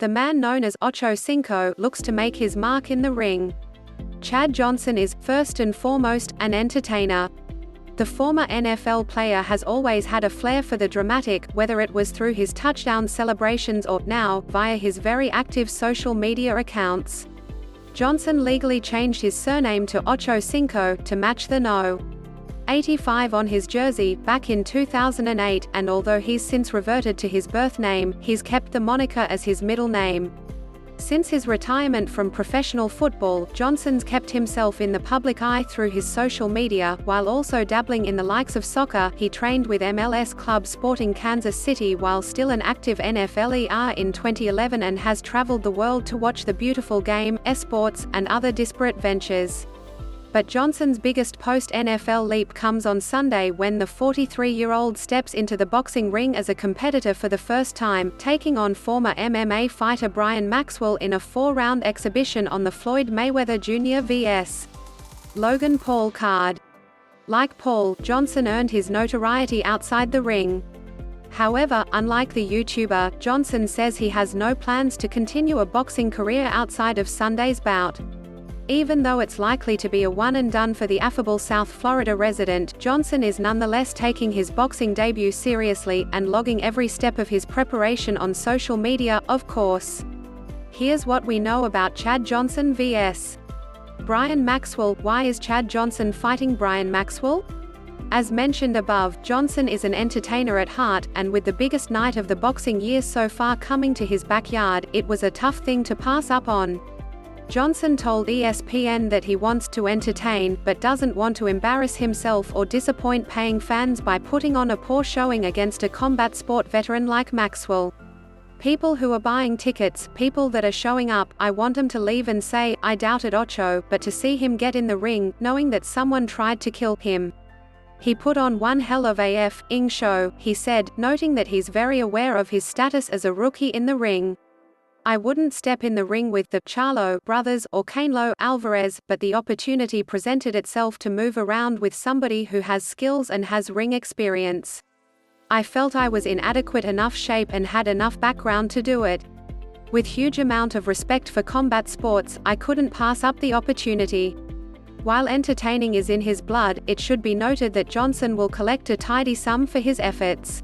The man known as Ocho Cinco looks to make his mark in the ring. Chad Johnson is, first and foremost, an entertainer. The former NFL player has always had a flair for the dramatic, whether it was through his touchdown celebrations or, now, via his very active social media accounts. Johnson legally changed his surname to Ocho Cinco to match the No. 85 on his jersey back in 2008, and although he's since reverted to his birth name, he's kept the moniker as his middle name. Since his retirement from professional football, Johnson's kept himself in the public eye through his social media, while also dabbling in the likes of soccer. He trained with MLS club Sporting Kansas City while still an active NFLer in 2011 and has traveled the world to watch the beautiful game, esports, and other disparate ventures. But Johnson's biggest post-NFL leap comes on Sunday when the 43-year-old steps into the boxing ring as a competitor for the first time, taking on former MMA fighter Brian Maxwell in a 4-round exhibition on the Floyd Mayweather Jr. vs. Logan Paul card. Like Paul, Johnson earned his notoriety outside the ring. However, unlike the YouTuber, Johnson says he has no plans to continue a boxing career outside of Sunday's bout. Even though it's likely to be a one-and-done for the affable South Florida resident, Johnson is nonetheless taking his boxing debut seriously, and logging every step of his preparation on social media, of course. Here's what we know about Chad Johnson vs. Brian Maxwell. Why is Chad Johnson fighting Brian Maxwell? As mentioned above, Johnson is an entertainer at heart, and with the biggest night of the boxing year so far coming to his backyard, it was a tough thing to pass up on. Johnson told ESPN that he wants to entertain, but doesn't want to embarrass himself or disappoint paying fans by putting on a poor showing against a combat sport veteran like Maxwell. People who are buying tickets, people that are showing up, I want them to leave and say, I doubted Ocho, but to see him get in the ring, knowing that someone tried to kill him. He put on one hell of a f***ing show, he said, noting that he's very aware of his status as a rookie in the ring. I wouldn't step in the ring with the Charlo brothers or Canelo Alvarez, but the opportunity presented itself to move around with somebody who has skills and has ring experience. I felt I was in adequate enough shape and had enough background to do it. With huge amount of respect for combat sports, I couldn't pass up the opportunity. While entertaining is in his blood, it should be noted that Johnson will collect a tidy sum for his efforts.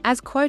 As quoted